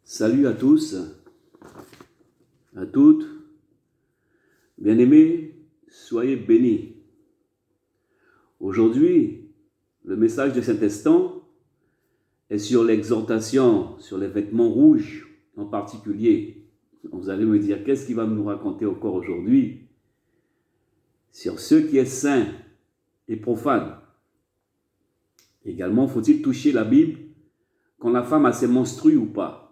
Salut à tous, à toutes, bien-aimés, soyez bénis. Aujourd'hui, le message de cet instant est sur l'exhortation, sur les vêtements rouges en particulier. Vous allez me dire, qu'est-ce qu'il va nous raconter encore aujourd'hui sur ce qui est saint et profane. Également, faut-il toucher la Bible quand la femme a ses menstrues ou pas?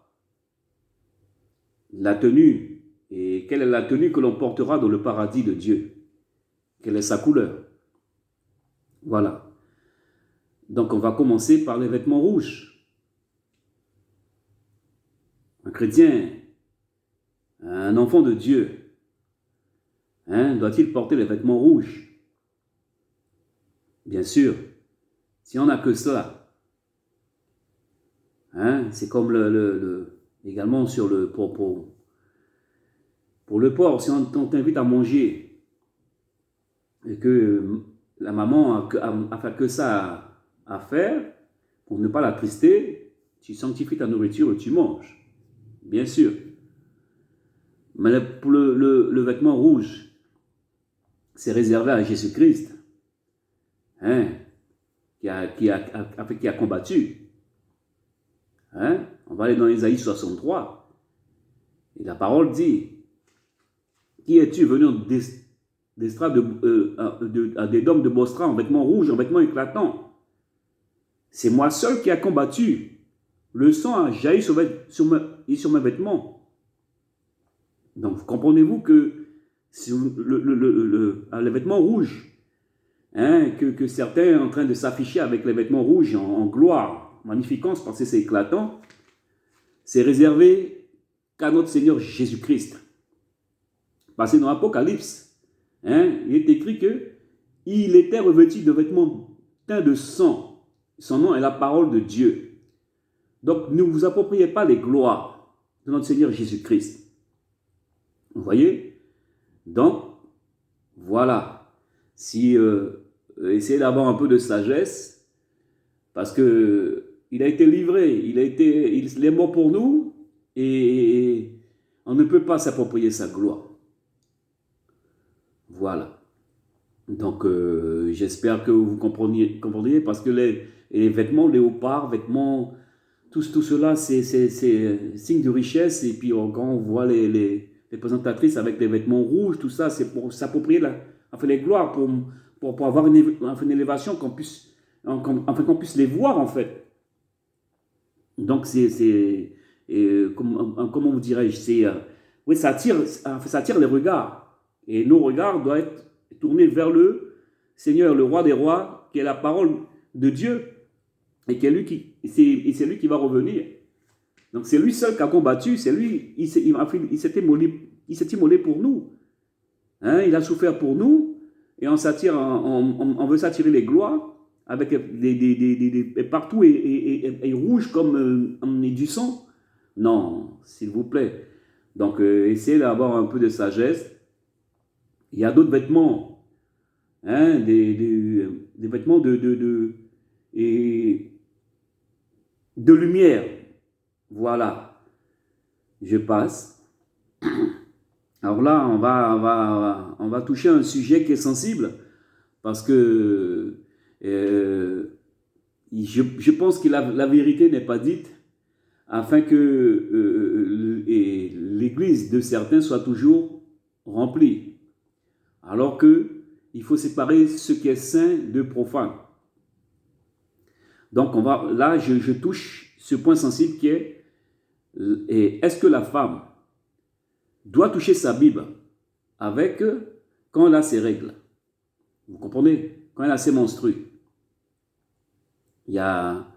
La tenue, et quelle est la tenue que l'on portera dans le paradis de Dieu? Quelle est sa couleur? Voilà. Donc on va commencer par les vêtements rouges. Un chrétien, un enfant de Dieu, doit-il porter les vêtements rouges? Bien sûr, si on n'a que cela. C'est comme également sur pour le porc, si on t'invite à manger et que la maman a fait que ça à faire, pour ne pas l'attrister, tu sanctifies ta nourriture et tu manges. Bien sûr. Mais pour le vêtement rouge, c'est réservé à Jésus-Christ, qui a combattu. On va aller dans Isaïe 63. Et la parole dit, qui es-tu venu d'estrade à des dômes de Bostra en vêtements rouges, en vêtements éclatants? C'est moi seul qui a combattu. Le sang a jailli sur mes vêtements. Donc, comprenez-vous que les vêtements rouges, que certains sont en train de s'afficher avec les vêtements rouges en gloire, magnificence, parce que c'est éclatant, c'est réservé qu'à notre Seigneur Jésus-Christ. Parce que dans l'Apocalypse, il est écrit qu'il était revêtu de vêtements teints de sang. Son nom est la parole de Dieu. Donc, ne vous appropriez pas les gloires de notre Seigneur Jésus-Christ. Vous voyez? Donc, voilà. Si essayez d'avoir un peu de sagesse, parce que il a été livré, il est mort pour nous, et on ne peut pas s'approprier sa gloire. Voilà. Donc, j'espère que vous compreniez, parce que les vêtements léopards, vêtements, tout cela, c'est signe de richesse. Et puis, quand on voit les présentatrices avec les vêtements rouges, tout ça, c'est pour s'approprier les gloires, pour avoir une élévation, qu'on puisse les voir, en fait. Donc, comment vous dirais-je, oui, ça attire les regards. Et nos regards doivent être tournés vers le Seigneur, le roi des rois, qui est la parole de Dieu, et c'est lui qui va revenir. Donc c'est lui seul qui a combattu, c'est lui, il s'est immolé pour nous. Il a souffert pour nous, et on veut s'attirer les gloires, avec partout et rouge comme du sang. Non, s'il vous plaît. Donc essayez d'avoir un peu de sagesse. Il y a d'autres vêtements, des vêtements de lumière. Voilà. Je passe. Alors là, on va toucher un sujet qui est sensible, parce que je pense que la vérité n'est pas dite, afin que l'église de certains soit toujours remplie. Alors qu'il faut séparer ce qui est saint de profane. Donc, là, je touche ce point sensible qui est, est-ce que la femme doit toucher sa Bible quand elle a ses règles? Vous comprenez? Quand elle a ses menstrues. Il y a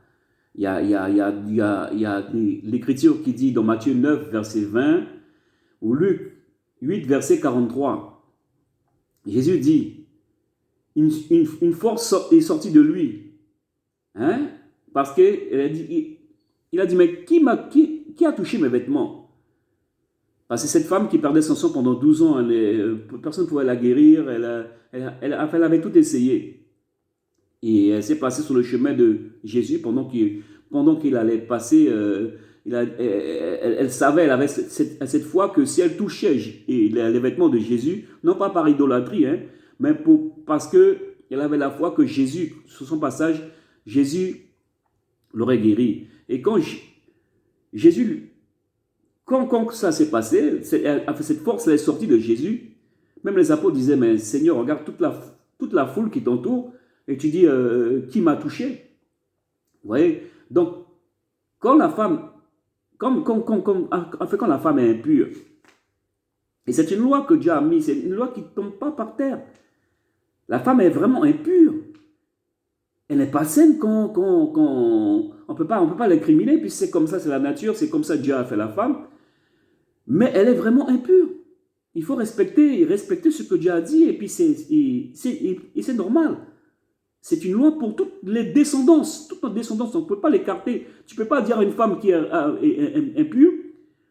l'écriture qui dit dans Matthieu 9, verset 20, ou Luc 8, verset 43. Jésus dit, une force est sortie de lui. Parce qu'il a dit, mais qui a touché mes vêtements? Parce que cette femme qui perdait son sang pendant 12 ans, personne ne pouvait la guérir, elle avait tout essayé. Et elle s'est placée sur le chemin de Jésus pendant qu'il allait passer elle savait, elle avait cette foi que si elle touchait les vêtements de Jésus, non pas par idolâtrie, hein, mais parce qu'elle avait la foi que Jésus, sur son passage, Jésus l'aurait guéri. Et quand Jésus, quand ça s'est passé, cette force elle est sortie de Jésus, même les apôtres disaient, mais Seigneur, regarde toute la foule qui t'entoure, et tu dis, qui m'a touché? Vous voyez? Donc, quand la femme, quand la femme est impure, et c'est une loi que Dieu a mise, c'est une loi qui ne tombe pas par terre. La femme est vraiment impure. Elle n'est pas saine quand on ne peut pas l'incriminer, puis c'est comme ça, c'est la nature, c'est comme ça Dieu a fait la femme. Mais elle est vraiment impure. Il faut respecter ce que Dieu a dit, et puis c'est normal. C'est une loi pour toutes les descendances. Toutes nos descendances, on ne peut pas l'écarter. Tu ne peux pas dire à une femme qui est impure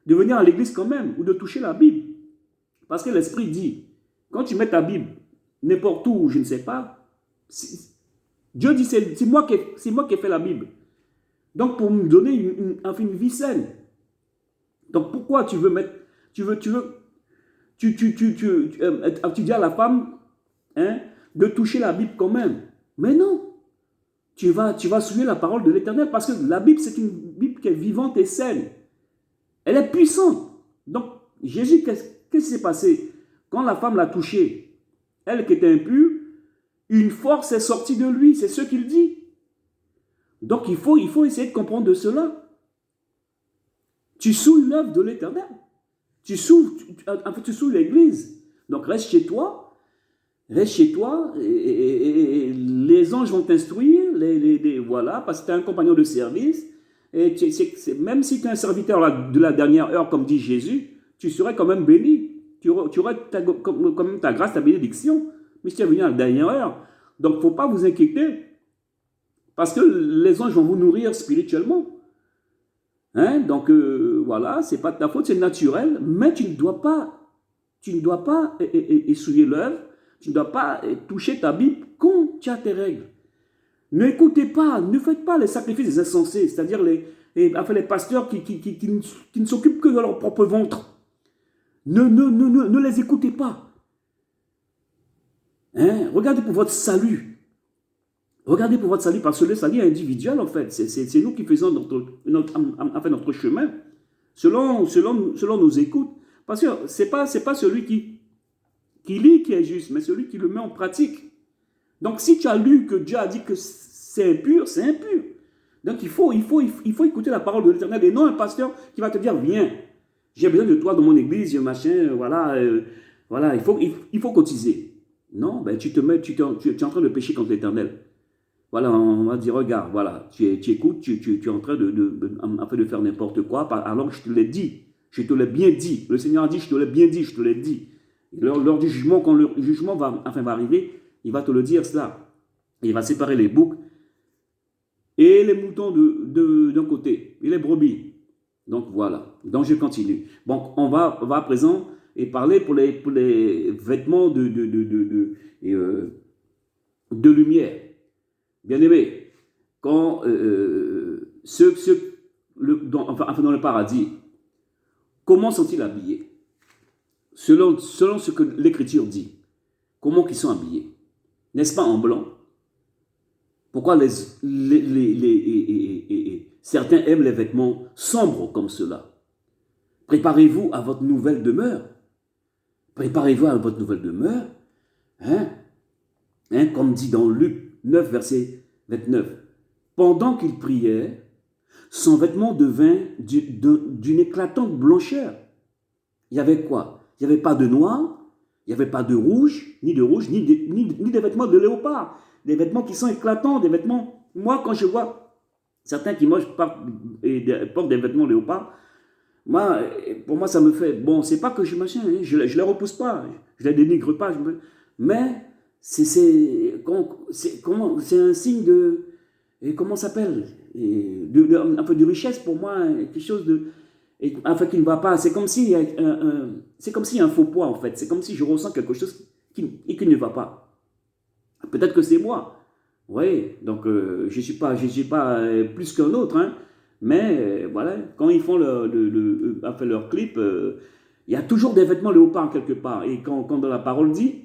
de venir à l'église quand même, ou de toucher la Bible. Parce que l'Esprit dit, quand tu mets ta Bible n'importe où, je ne sais pas, Dieu dit, c'est moi qui ai fait la Bible. Donc, pour me donner une vie saine. Donc, pourquoi tu veux mettre... Tu dis à la femme, hein, de toucher la Bible quand même. Mais non. Tu vas souiller la parole de l'Éternel parce que la Bible, c'est une Bible qui est vivante et saine. Elle est puissante. Donc, Jésus, qu'est-ce qui s'est passé? Quand la femme l'a touché, elle qui était impure, une force est sortie de lui. C'est ce qu'il dit. Donc, il faut essayer de comprendre de cela. Tu souilles l'œuvre de l'Éternel. Tu souilles l'Église. Donc, reste chez toi, et les anges vont t'instruire, voilà, parce que tu es un compagnon de service, et même si tu es un serviteur de la dernière heure, comme dit Jésus, tu serais quand même béni. Tu aurais quand même ta grâce, ta bénédiction, mais si tu es venu à la dernière heure. Donc, il ne faut pas vous inquiéter, parce que les anges vont vous nourrir spirituellement. Hein? Donc, voilà, ce n'est pas de ta faute, c'est naturel, mais tu ne dois pas essouiller l'œuvre, tu ne dois pas toucher ta Bible quand tu as tes règles. N'écoutez pas, ne faites pas les sacrifices des insensés, c'est-à-dire les pasteurs qui ne s'occupent que de leur propre ventre. Ne les écoutez pas. Hein? Regardez pour votre salut. Regardez pour votre salut, parce que le salut est individuel en fait. C'est nous qui faisons notre chemin selon nos écoutes. Parce que ce n'est pas celui qui lit qui est juste, mais celui qui le met en pratique. Donc si tu as lu que Dieu a dit que c'est impur, c'est impur. Donc il faut écouter la parole de l'Éternel et non un pasteur qui va te dire, viens, j'ai besoin de toi dans mon église, machin, voilà, il faut cotiser. Non, ben tu es en train de pécher contre l'Éternel. Voilà, on va dire, regarde, voilà, tu écoutes, tu es en train de faire n'importe quoi, alors que je te l'ai dit, je te l'ai bien dit. Le Seigneur a dit, je te l'ai bien dit, je te l'ai dit. Lors du jugement, quand le jugement va arriver, il va te le dire cela. Il va séparer les boucs et les moutons d'un côté, et les brebis. Donc voilà, donc je continue. Donc on va à présent et parler pour les vêtements de lumière. Bien-aimés, quand dans le paradis, comment sont-ils habillés? Selon ce que l'Écriture dit, comment ils sont habillés? N'est-ce pas en blanc? Pourquoi certains aiment les vêtements sombres comme cela? Préparez-vous à votre nouvelle demeure. Préparez-vous à votre nouvelle demeure. Comme dit dans Luc 9, verset 29. Pendant qu'il priait, son vêtement devint d'une éclatante blancheur. Il y avait quoi? Il n'y avait pas de noir, il n'y avait pas de rouge, ni des vêtements de léopard. Des vêtements qui sont éclatants, des vêtements... Moi, quand je vois certains qui portent des vêtements léopard, pour moi, ça me fait... Bon, c'est pas que je les repousse pas, je les dénigre pas, mais c'est un signe de... Comment ça s'appelle? Un peu de richesse pour moi, quelque chose de... qui ne va pas. C'est comme s'il y a un faux poids, en fait. C'est comme si je ressens quelque chose qui ne va pas. Peut-être que c'est moi. Oui, donc je ne suis pas plus qu'un autre. Hein. Mais voilà, quand ils font leur clip, il y a toujours des vêtements léopard quelque part. Et quand dans la parole dit,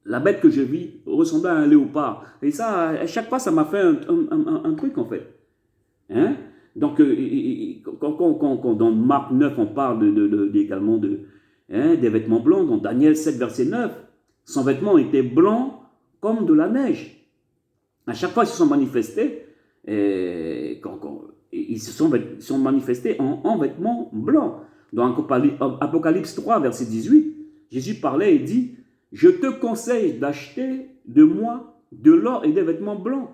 la bête que je vis ressemblait à un léopard. Et ça, à chaque fois, ça m'a fait un truc en fait. Hein? Donc, quand dans Marc 9, on parle également des vêtements blancs, dans Daniel 7, verset 9, son vêtement était blanc comme de la neige. À chaque fois, ils se sont manifestés, ils se sont manifestés en vêtements blancs. Dans Apocalypse 3, verset 18, Jésus parlait et dit, « Je te conseille d'acheter de moi de l'or et des vêtements blancs. »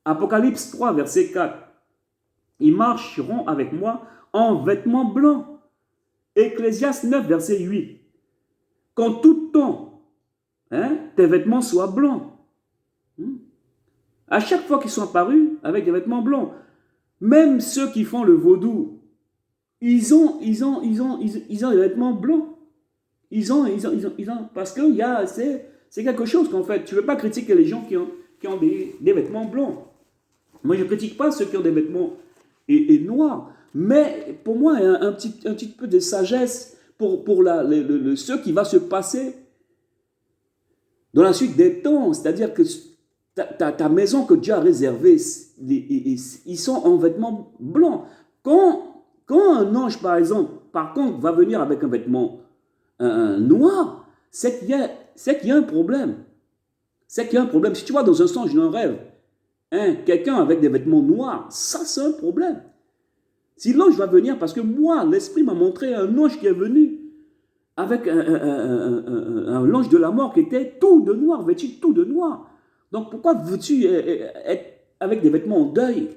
Apocalypse 3, verset 4, « Ils marcheront avec moi en vêtements blancs. » Ecclésiaste 9, verset 8, « Qu'en tout temps, tes vêtements soient blancs. » À chaque fois qu'ils sont apparus avec des vêtements blancs, même ceux qui font le vaudou, ils ont des vêtements blancs. Parce que c'est quelque chose qu'en fait, tu ne veux pas critiquer les gens qui ont des vêtements blancs. Moi, je ne critique pas ceux qui ont des vêtements noirs. Mais pour moi, il y a un petit peu de sagesse pour ce qui va se passer dans la suite des temps. C'est-à-dire que ta maison que Dieu a réservée, ils sont en vêtements blancs. Quand un ange, par exemple, par contre, va venir avec un vêtement noir, c'est qu'il y a un problème. C'est qu'il y a un problème. Si tu vois dans un songe, dans un rêve, quelqu'un avec des vêtements noirs, ça c'est un problème. Si l'ange va venir, parce que moi, l'esprit m'a montré un ange qui est venu avec l'ange de la mort qui était tout de noir, vêtu tout de noir. Donc pourquoi veux-tu être avec des vêtements en deuil?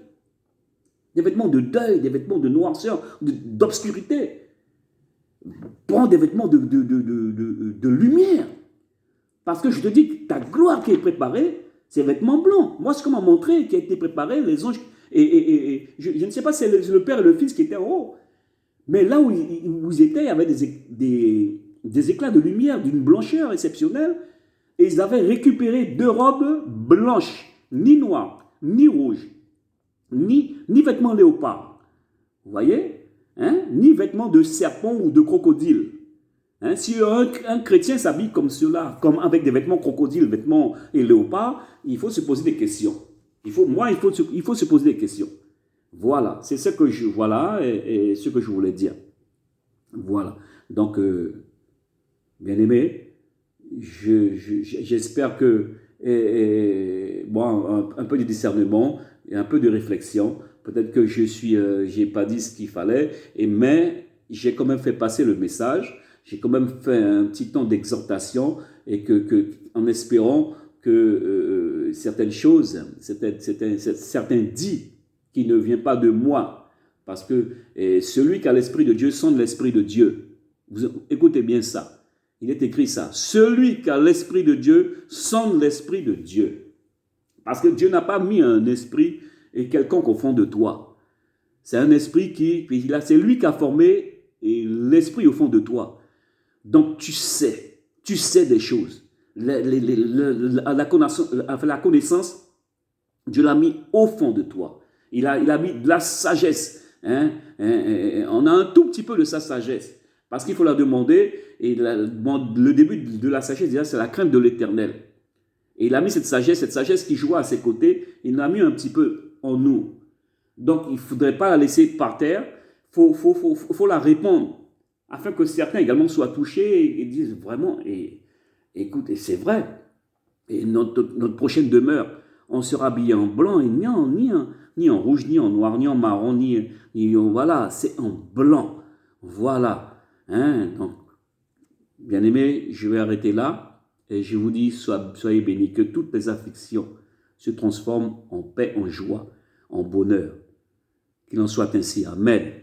Des vêtements de deuil, des vêtements de noirceur, d'obscurité. Prends des vêtements de lumière. Parce que je te dis que ta gloire qui est préparée, c'est vêtements blancs. Moi, ce qu'on m'a montré, qui a été préparé, les anges, je ne sais pas si c'est le Père et le Fils qui étaient en haut, mais là où ils étaient, il y avait des éclats de lumière d'une blancheur exceptionnelle, et ils avaient récupéré 2 robes blanches, ni noires, ni rouges, ni vêtements léopard. Vous voyez, ni vêtements de serpent ou de crocodile. Si un chrétien s'habille comme cela, comme avec des vêtements crocodile, vêtements et léopard, il faut se poser des questions. Il faut se poser des questions. Voilà, c'est ce que et ce que je voulais dire. Voilà. Donc, bien aimé, j'espère que un peu de discernement et un peu de réflexion. Peut-être que j'ai pas dit ce qu'il fallait, mais j'ai quand même fait passer le message. J'ai quand même fait un petit temps d'exhortation et en espérant que certaines choses, certains dits qui ne viennent pas de moi, parce que celui qui a l'Esprit de Dieu sonde l'Esprit de Dieu. Écoutez bien ça. Il est écrit ça. Celui qui a l'Esprit de Dieu sonde l'Esprit de Dieu. Parce que Dieu n'a pas mis un esprit quelconque au fond de toi. C'est un esprit c'est lui qui a formé l'esprit au fond de toi. Donc tu sais des choses. La connaissance, Dieu l'a mis au fond de toi. Il a mis de la sagesse. On a un tout petit peu de sa sagesse. Parce qu'il faut la demander. Et le début de la sagesse, déjà, c'est la crainte de l'Éternel. Et il a mis cette sagesse qui joue à ses côtés, il l'a mis un petit peu en nous. Donc, il ne faudrait pas la laisser par terre. Il faut la répandre, afin que certains également soient touchés et disent vraiment, écoute, et c'est vrai. Et notre prochaine demeure, on sera habillé en blanc, et ni en rouge, ni en noir, ni en marron, voilà, c'est en blanc. Voilà. Donc, bien aimé, je vais arrêter là et je vous dis, soyez bénis, que toutes les afflictions se transforment en paix, en joie, en bonheur. Qu'il en soit ainsi. Amen.